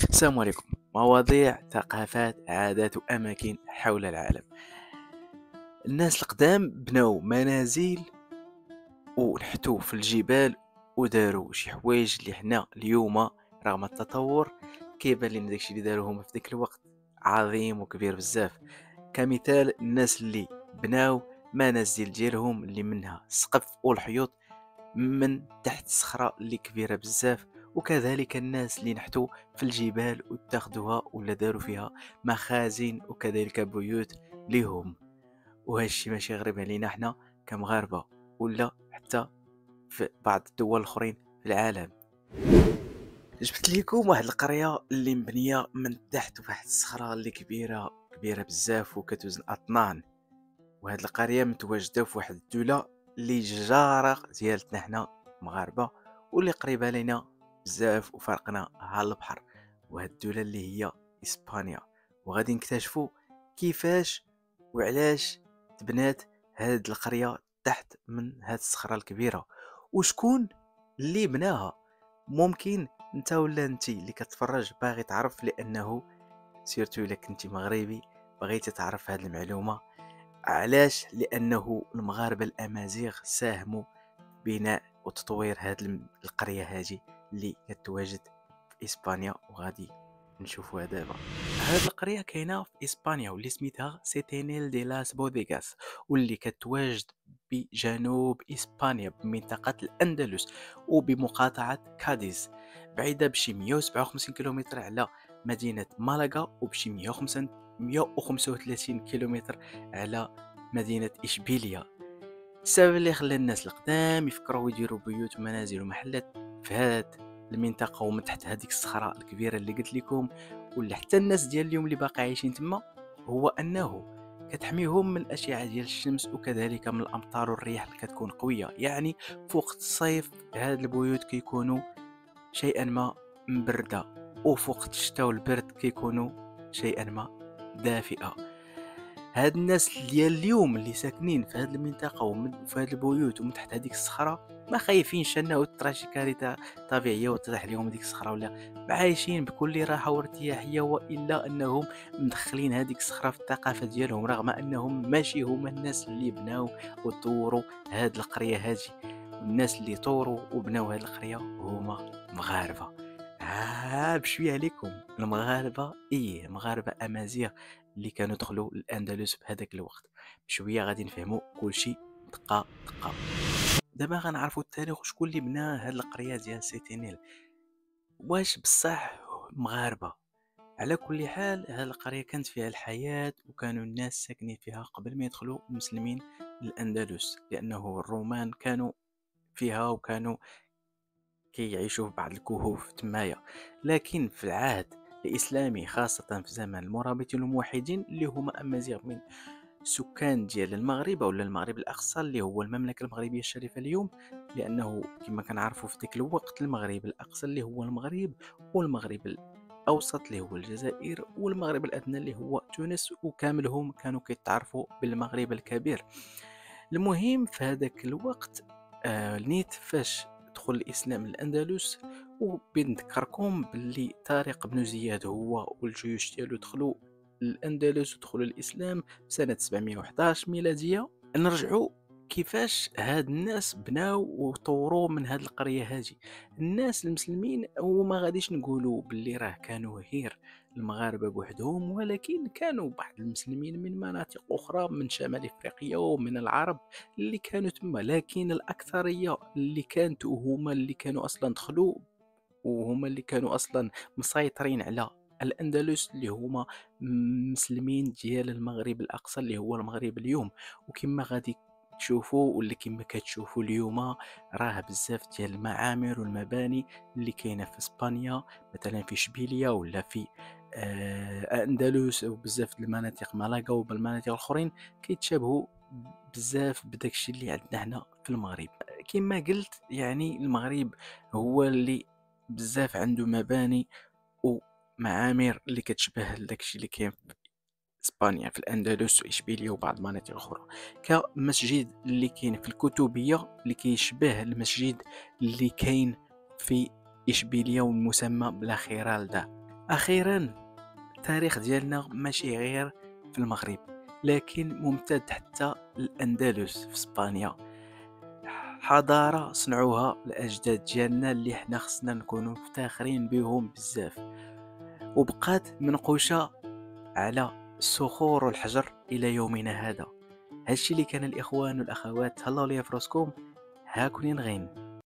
السلام عليكم. مواضيع، ثقافات، عادات وأماكن حول العالم. الناس القدام بناو منازل ونحتو في الجبال وداروا شي حوايج اللي حنا اليوم رغم التطور كيبان لنا داكشي اللي داروه هما في ذاك الوقت عظيم وكبير بزاف. كمثال الناس اللي بناو منازل ديالهم اللي منها السقف والحيوط من تحت صخرة اللي كبيرة بزاف، وكذلك الناس اللي نحتوا في الجبال واتخذوها ولا داروا فيها مخازن وكذلك بيوت ليهم. وهذا الشيء ماشي غريب علينا احنا كمغاربة ولا حتى في بعض الدول الاخرين في العالم. جبت لكم واحد القرية اللي مبنية من تحت واحد الصخرة اللي كبيرة كبيرة بزاف وكتوزن أطنان. وهاد القرية متواجدة في واحد الدولة اللي جارة ديالتنا حنا مغاربة واللي قريبة لينا بزاف وفرقنا على البحر، وهاد الدولة اللي هي إسبانيا. وغادي نكتشفوا كيفاش وعلاش تبنات هاد القرية تحت من هاد الصخرة الكبيرة وشكون اللي بناها. ممكن انت ولا انتي اللي كتفرج باغي تعرف، لأنه سيرتو الا كنتي مغربي بغيتي تعرف هاد المعلومة. علاش؟ لانه المغاربه الامازيغ ساهموا ببناء وتطوير هذه القريه هذه اللي كتواجد في اسبانيا، وغادي نشوفوها دابا. هذه القريه كاينه في اسبانيا واللي سميتها سيتينيل دي لاس بوديغاس، واللي كتواجد بجنوب اسبانيا بمنطقه الاندلس وبمقاطعه كاديز، بعيده بشي 157 كيلومتر على مدينه مالاغا وبشي 135 كيلومتر على مدينة إشبيلية. السبب اللي خلى الناس القدام يفكروا يديروا بيوت ومنازل ومحلات في هاد المنطقة ومن تحت هذيك الصخرة الكبيرة اللي قلت لكم، واللي حتى الناس ديال اليوم اللي باقي عايشين تما، هو أنه كتحميهم من الأشعة ديال الشمس وكذلك من الأمطار والرياح اللي كتكون قوية. يعني في وقت الصيف هاد البيوت كيكونوا شيئا ما مبردة، وفي وقت الشتاء والبرد كيكونوا شيئا ما دافئة. هاد الناس ديال اليوم اللي ساكنين في هاد المنطقة وفي هاد البيوت ومن تحت هذيك الصخرة ما خايفينش انه تطرا شي كارثة طبيعية وتطيح عليهم ديك الصخرة، ولا عايشين بكل راحة وارتياحية، والا انهم مدخلين هذيك الصخرة في الثقافة ديالهم، رغم انهم ماشي هما الناس اللي بناو وطوروا هاد القرية هذه. والناس اللي طوروا وبناو هاد القرية هما مغاربة. بشوية عليكم المغاربة، مغاربة أمازيغ اللي كانوا دخلوا الأندلس بهذاك الوقت. بشوية غادي نفهموا كلشي دقة دقة. دابا غنعرفوا التاريخ وشكون اللي بنى هاد القرية ديال سيتينيل، واش بصح مغاربة. على كل حال هاد القرية كانت فيها الحياة وكانوا الناس ساكنين فيها قبل ما يدخلوا المسلمين للأندلس، لأنه الرومان كانوا فيها وكانوا كيعيشوا في بعض الكهوف تمايا. لكن في العهد الإسلامي خاصة في زمن المرابطين الموحدين اللي هما أمازيغ من سكان ديال المغرب ولا المغرب الأقصى اللي هو المملكة المغربية الشريفة اليوم، لأنه كما كنعرفوا في ذاك الوقت المغرب الأقصى اللي هو المغرب، والمغرب الأوسط اللي هو الجزائر، والمغرب الأدنى اللي هو تونس، وكاملهم كانوا كيتعرفوا بالمغرب الكبير. المهم في هذاك الوقت نيت فاش دخل الإسلام للأندلس، وبنذكركم باللي طارق بن زياد هو والجيوش ديالو دخلوا الأندلس ودخلوا الإسلام في سنة 711 ميلادية. نرجعوا كيفاش هاد الناس بناو وطوروا من هاد القرية هذه. الناس المسلمين وما غاديش نقولوا باللي راه كانوا غير المغاربة بوحدهم، ولكن كانوا بعض المسلمين من مناطق أخرى من شمال إفريقيا ومن العرب اللي كانوا تما، لكن الأكثرية اللي كانت وهما اللي كانوا أصلا دخلوا وهما اللي كانوا أصلا مسيطرين على الأندلس اللي هما مسلمين ديال المغرب الأقصى اللي هو المغرب اليوم. وكما غادي تشوفوا واللي كما كتشوفوا اليوم راه بزاف ديال المعامر والمباني اللي كاينه في اسبانيا، مثلا في اشبيليا ولا في اندلس وبزاف د المناطق مالاغا وبالمناطق الاخرين كيتشابهوا بزاف بداكشي اللي عندنا هنا في المغرب. كما قلت يعني المغرب هو اللي بزاف عنده مباني ومعامر اللي كتشبه داكشي اللي كاين في اسبانيا في الاندلس واشبيليه وبعض المناطق الاخرى، كمسجد اللي كاين في الكتبيه اللي كيشبه المسجد اللي كاين في اشبيليه والمسمى بلا خيرالدا. اخيرا التاريخ ديالنا ماشي غير في المغرب، لكن ممتد حتى الأندلس في اسبانيا. حضارة صنعوها الأجداد ديالنا اللي حنا خصنا نكونوا مفتخرين بهم بزاف، وبقات منقوشة على الصخور والحجر إلى يومنا هذا. هادشي اللي كان الإخوان والأخوات، هلاو ليا فراسكم، هاكونين غين.